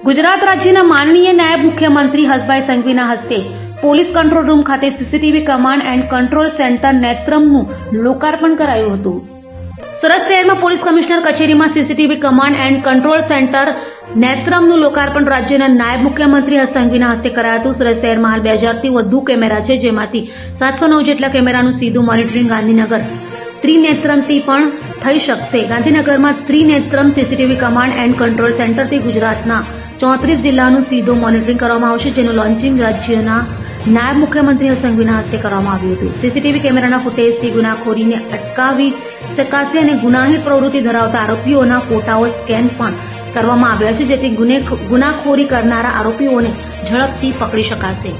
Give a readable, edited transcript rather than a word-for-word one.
ગુજરાત રાજ્યના માનનીય નાયબ મુખ્યમંત્રી હસભાઈ સંઘવીના હસ્તે પોલીસ કંટ્રોલ રૂમ ખાતે CCTV command and control centre નેત્રમનું લોકાર્પણ કરાયું હતું. સુરત શહેરમાં પોલીસ કમિશનર કચેરીમાં CCTV command and control centre નેત્રમનું લોકાર્પણ રાજ્યના નાયબ મુખ્યમંત્રી હર્ષ સંઘવીના હસ્તે કરાયું હતું. સુરત શહેરમાં હાલ 2000થી વધુ કેમેરા છે, જેમાંથી 709 જેટલા કેમેરાનું સીધું મોનિટરિંગ ગાંધીનગર ત્રિનેત્રમથી પણ થઈ શકશે. ગાંધીનગરમાં ત્રિનેત્રમ સીસીટીવી કમાન્ડ એન્ડ કંટ્રોલ સેન્ટરથી ગુજરાતના 34 જિલ્લાનું સીધું મોનિટરિંગ કરવામાં આવશે, જેનું લોન્ચિંગ રાજ્યના નાયબ મુખ્યમંત્રી હર્ષ સંઘવીના હસ્તે કરવામાં આવ્યું હતું. સીસીટીવી કેમેરાના ફૂટેજથી ગુનાખોરીને અટકાવી શકાશે અને ગુનાહિત પ્રવૃત્તિ ધરાવતા આરોપીઓના ફોટાઓ સ્કેન પણ કરવામાં આવ્યા છે, જેથી ગુનાખોરી કરનારા આરોપીઓને ઝડપથી પકડી શકાશે.